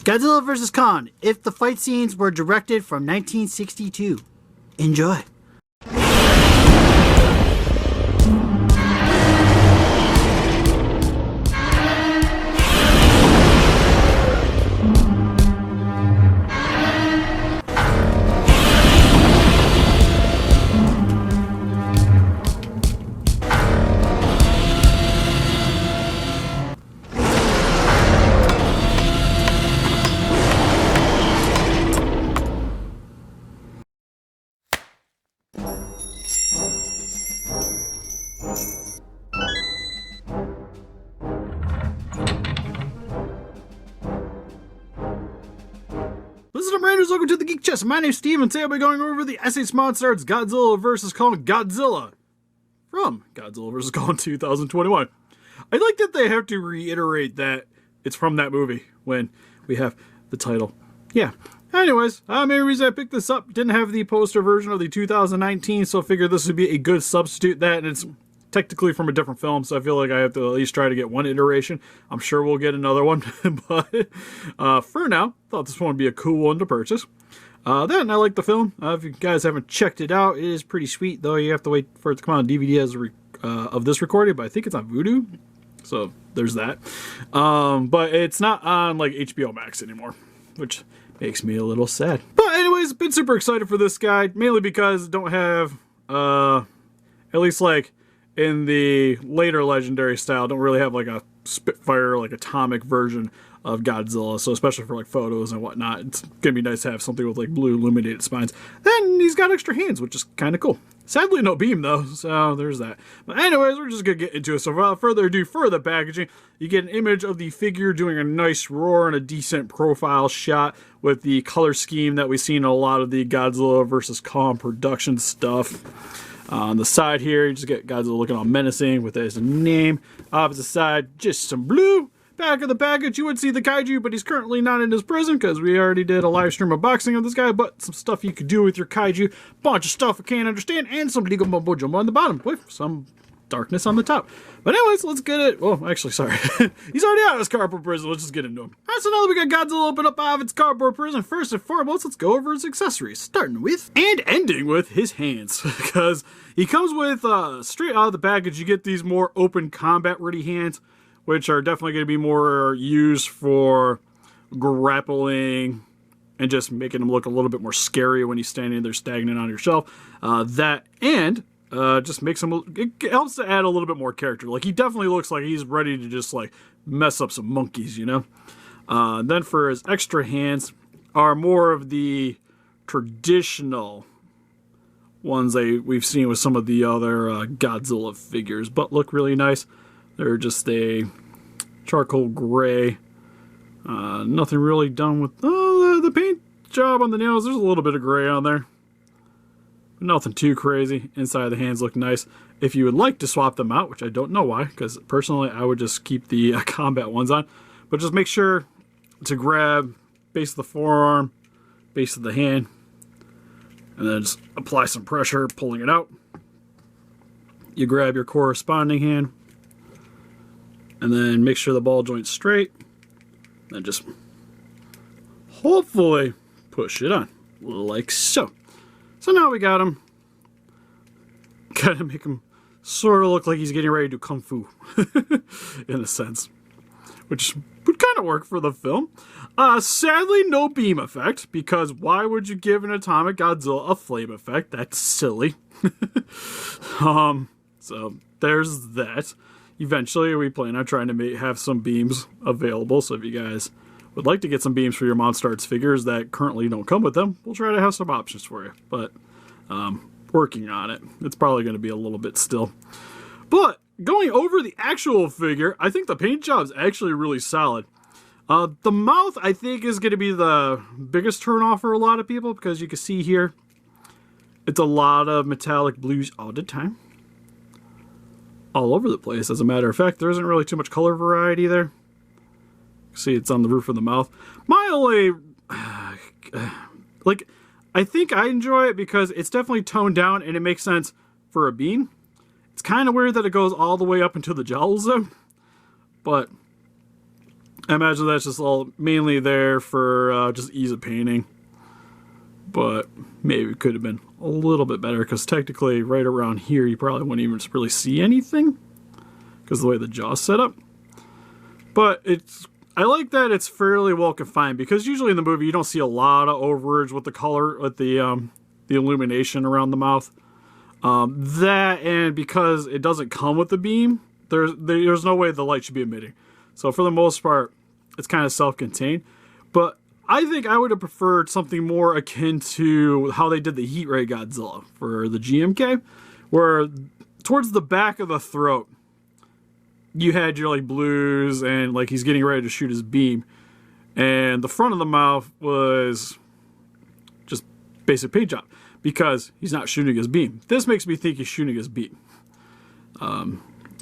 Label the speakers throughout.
Speaker 1: Godzilla vs. Kong, if the fight scenes were directed from 1962. Enjoy. Listen up, Rangers, welcome to the Geek Chest. My name's Steve, and today I'll be going over the SH MonsterArts Godzilla vs. Kong Godzilla from Godzilla vs. Kong 2021. I like that they have to reiterate that it's from that movie when we have the title. Yeah. Anyways, main reason I picked this up, didn't have the poster version of the 2019, so I figured this would be a good substitute that, and it's technically from a different film, so I feel like I have to at least try to get one iteration. I'm sure we'll get another one, but for now, thought this one would be a cool one to purchase. Then I like the film. If you guys haven't checked it out, it is pretty sweet, though you have to wait for it to come out on DVD as of this recording, but I think it's on Vudu, so there's that. But it's not on like HBO Max anymore, which makes me a little sad. But anyways, been super excited for this guy, mainly because I don't have, at least like in the later Legendary style, don't really have like a Spitfire, like atomic version of Godzilla, so especially for like photos and whatnot, it's gonna be nice to have something with like blue illuminated spines. Then he's got extra hands, which is kind of cool. Sadly, no beam though, so there's that. But anyways, we're just gonna get into it. So without further ado, for the packaging, you get an image of the figure doing a nice roar and a decent profile shot with the color scheme that we've seen in a lot of the Godzilla vs. Kong production stuff. On the side here, you just get Godzilla looking all menacing with his name. Opposite side, just some blue. Back of the package, you would see the Kaiju, but he's currently not in his prison because we already did a live stream unboxing of this guy, but some stuff you could do with your Kaiju. Bunch of stuff I can't understand, and some legal mumbo jumbo on the bottom with some darkness on the top. But anyways, let's get it. Well, actually, sorry. He's already out of his cardboard prison. Let's just get into him. Alright, so now that we got Godzilla open up out of its cardboard prison, first and foremost, let's go over his accessories. Starting with, and ending with, his hands. Because he comes with, straight out of the package, you get these more open combat-ready hands, which are definitely going to be more used for grappling and just making him look a little bit more scary when he's standing there stagnant on your shelf. That and just makes him, it helps to add a little bit more character. Like, he definitely looks like he's ready to just like mess up some monkeys, you know? Then for his extra hands are more of the traditional ones we've seen with some of the other Godzilla figures, but look really nice. They're just a charcoal gray. Nothing really done with the paint job on the nails. There's a little bit of gray on there. Nothing too crazy. Inside of the hands look nice. If you would like to swap them out, which I don't know why, because personally I would just keep the combat ones on. But just make sure to grab base of the forearm, base of the hand, and then just apply some pressure, pulling it out. You grab your corresponding hand, and then make sure the ball joint's straight, and just hopefully push it on, like so. So now we got him. Gotta make him sort of look like he's getting ready to do kung fu, in a sense, which would kind of work for the film. Sadly, no beam effect, because why would you give an atomic Godzilla a flame effect? That's silly. So there's that. Eventually, we plan on trying to have some beams available, so if you guys would like to get some beams for your MonsterArts figures that currently don't come with them, we'll try to have some options for you. But working on it. It's probably going to be a little bit still. But going over the actual figure, I think the paint job is actually really solid. The mouth, I think, is going to be the biggest turnoff for a lot of people, because you can see here, it's a lot of metallic blues all the time. All over the place, as a matter of fact. There isn't really too much color variety there. See, it's on the roof of the mouth. My only, like, I think I enjoy it because it's definitely toned down and it makes sense for a beam. It's kind of weird that it goes all the way up into the jowls though, but I imagine that's just all mainly there for just ease of painting. But maybe it could have been a little bit better, because technically right around here you probably wouldn't even really see anything because of the way the jaw's set up. But I like that it's fairly well confined, because usually in the movie you don't see a lot of overage with the color, with the illumination around the mouth. That, and because it doesn't come with the beam, there's no way the light should be emitting. So for the most part, it's kind of self-contained. But I think I would have preferred something more akin to how they did the Heat Ray Godzilla for the GMK, where towards the back of the throat, you had your like blues and like he's getting ready to shoot his beam, and the front of the mouth was just basic paint job because he's not shooting his beam. This makes me think he's shooting his beam.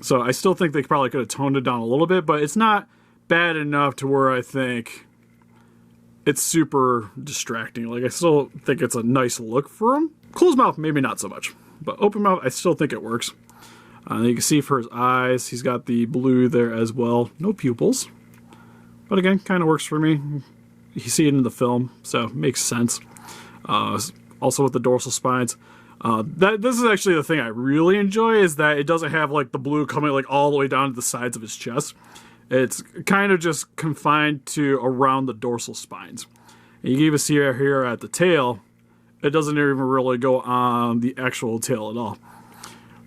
Speaker 1: So I still think they probably could have toned it down a little bit, but it's not bad enough to where I think it's super distracting. Like, I still think it's a nice look for him. Closed mouth, maybe not so much. But open mouth, I still think it works. You can see for his eyes, he's got the blue there as well. No pupils. But again, kind of works for me. You see it in the film, so makes sense. Also with the dorsal spines. This is actually the thing I really enjoy, is that it doesn't have like the blue coming like all the way down to the sides of his chest. It's kind of just confined to around the dorsal spines. And you can even see here at the tail, it doesn't even really go on the actual tail at all.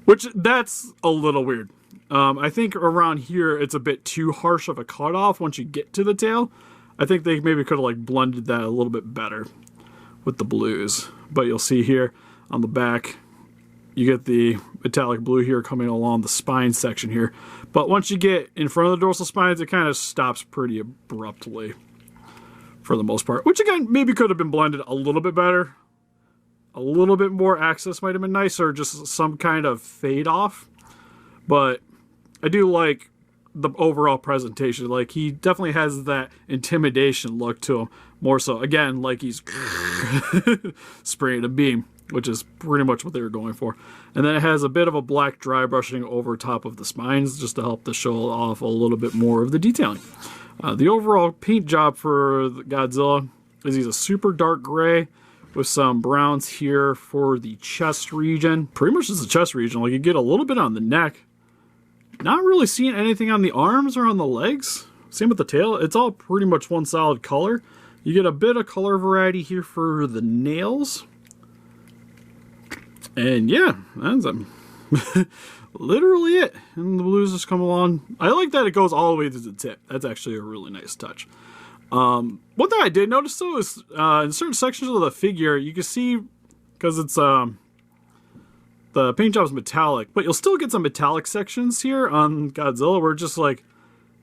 Speaker 1: Which, that's a little weird. I think around here, it's a bit too harsh of a cutoff once you get to the tail. I think they maybe could have like blended that a little bit better with the blues. But you'll see here on the back, you get the metallic blue here coming along the spine section here. But once you get in front of the dorsal spines, it kind of stops pretty abruptly for the most part. Which again, maybe could have been blended a little bit better. A little bit more access might have been nice, or just some kind of fade off. But I do like the overall presentation. Like, he definitely has that intimidation look to him. More so, again, like he's spraying a beam, which is pretty much what they were going for. And then it has a bit of a black dry brushing over top of the spines, just to help to show off a little bit more of the detailing. The overall paint job for Godzilla is he's a super dark gray with some browns here for the chest region. Pretty much just the chest region. Like, you get a little bit on the neck. Not really seeing anything on the arms or on the legs. Same with the tail. It's all pretty much one solid color. You get a bit of color variety here for the nails. And yeah, that's literally it. And the blues just come along. I like that it goes all the way to the tip. That's actually a really nice touch. One thing I did notice though is in certain sections of the figure, you can see, because it's the paint job is metallic, but you'll still get some metallic sections here on Godzilla where just like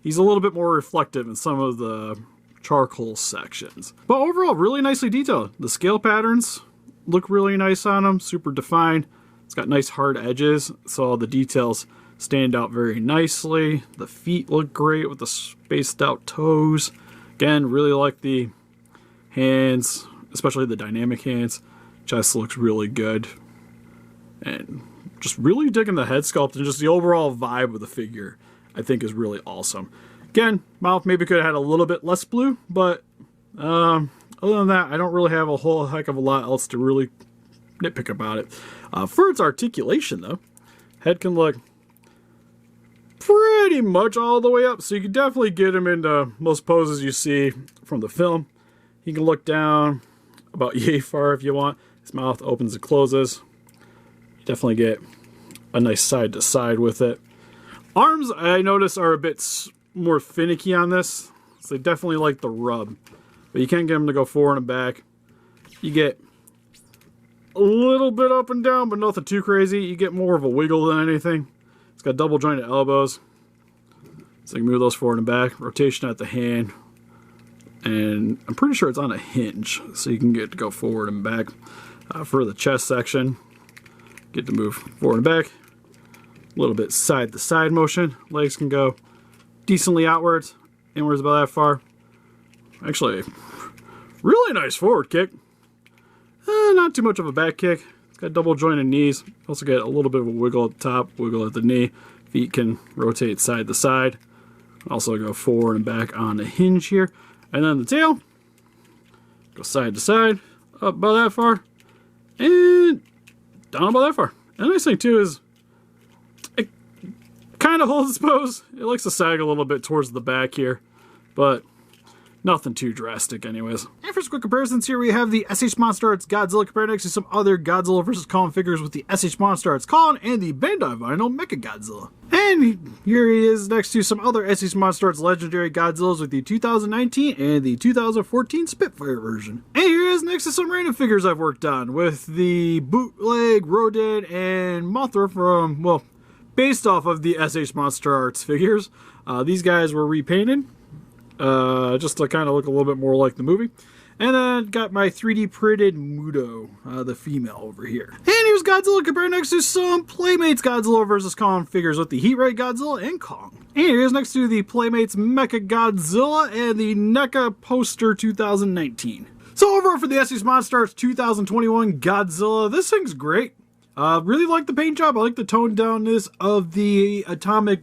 Speaker 1: he's a little bit more reflective in some of the charcoal sections. But overall, really nicely detailed. The scale patterns look really nice on him, super defined. It's got nice hard edges, so all the details stand out very nicely. The feet look great with the spaced out toes. Again, really like the hands, especially the dynamic hands. Chest looks really good. And just really digging the head sculpt, and just the overall vibe of the figure, I think, is really awesome. Again, mouth maybe could have had a little bit less blue, but other than that, I don't really have a whole heck of a lot else to really nitpick about it. For its articulation, though, head can look pretty much all the way up, so you can definitely get him into most poses you see from the film. He can look down about yay far if you want. His mouth opens and closes. You definitely get a nice side to side with it. Arms, I notice, are a bit more finicky on this, so they definitely like the rub. But you can't get them to go forward and back. You get a little bit up and down, but nothing too crazy. You get more of a wiggle than anything. It's got double jointed elbows, so you can move those forward and back. Rotation at the hand, and I'm pretty sure it's on a hinge, so you can get to go forward and back. For the chest section, get to move forward and back. A little bit side to side motion. Legs can go decently outwards, inwards about that far. Actually, really nice forward kick. Not too much of a back kick. It's got double jointed knees. Also get a little bit of a wiggle at the top, wiggle at the knee. Feet can rotate side to side. Also go forward and back on the hinge here. And then the tail. Go side to side. Up about that far. And down about that far. And the nice thing too is it kind of holds its pose. It likes to sag a little bit towards the back here. But nothing too drastic anyways. And for some quick comparisons here, we have the SH MonsterArts Godzilla compared next to some other Godzilla vs. Kong figures with the SH MonsterArts Kong and the Bandai Vinyl Mechagodzilla. And here he is next to some other SH MonsterArts legendary Godzillas with the 2019 and the 2014 Spitfire version. And here he is next to some random figures I've worked on with the bootleg Rodan and Mothra from, well, based off of the SH MonsterArts figures. These guys were repainted. Just to kind of look a little bit more like the movie. And then got my 3D printed Mudo, the female over here. And here's Godzilla compared next to some Playmates Godzilla vs. Kong figures with the Heat Ray Godzilla and Kong. And here's next to the Playmates Mechagodzilla and the NECA Poster 2019. So overall for the SH MonsterArts 2021 Godzilla, this thing's great. Really like the paint job. I like the toned downness of the atomic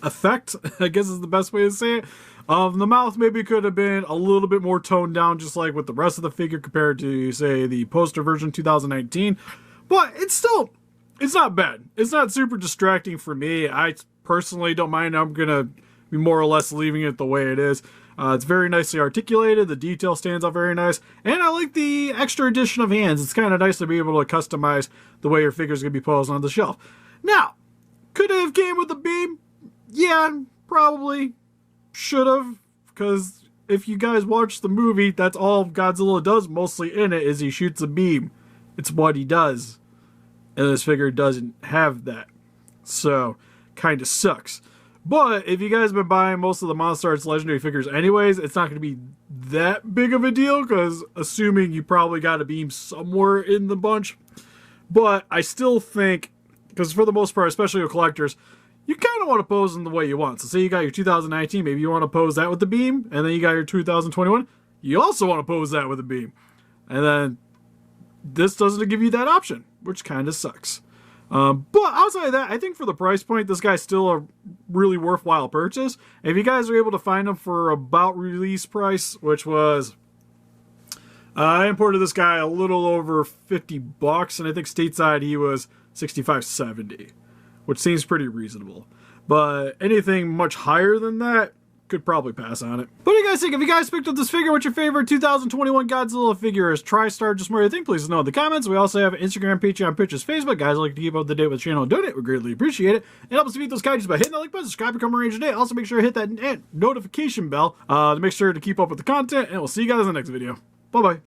Speaker 1: effect, I guess is the best way to say it. The mouth maybe could have been a little bit more toned down, just like with the rest of the figure compared to, say, the poster version 2019. But it's not bad. It's not super distracting for me. I personally don't mind. I'm going to be more or less leaving it the way it is. It's very nicely articulated. The detail stands out very nice. And I like the extra addition of hands. It's kind of nice to be able to customize the way your figure's going to be posed on the shelf. Now, could it have came with a beam? Yeah, probably. Should have, because if you guys watch the movie, that's all Godzilla does mostly in it, is he shoots a beam. It's what he does. And this figure doesn't have that. So, kind of sucks. But, if you guys have been buying most of the MonsterArts Legendary figures anyways, it's not going to be that big of a deal, because assuming you probably got a beam somewhere in the bunch. But, I still think, because for the most part, especially with collectors, you kind of want to pose in the way you want. So say you got your 2019, maybe you want to pose that with the beam, and then you got your 2021, you also want to pose that with a beam. And then this doesn't give you that option, which kind of sucks. But outside of that, I think for the price point, this guy's still a really worthwhile purchase. And if you guys are able to find him for about release price, which was, I imported this guy a little over $50, and I think stateside he was $65.70. Which seems pretty reasonable. But anything much higher than that, could probably pass on it. What do you guys think? If you guys picked up this figure, what's your favorite 2021 Godzilla figure is? TriStar, just more you think, please know in the comments. We also have Instagram, Patreon, Pinterest, Facebook. Guys like to keep up to date with the channel and donate. We greatly appreciate it. It helps us beat those kaijus by hitting that like button, subscribe, become a ranger today. Also make sure to hit that notification bell to make sure to keep up with the content. And we'll see you guys in the next video. Bye-bye.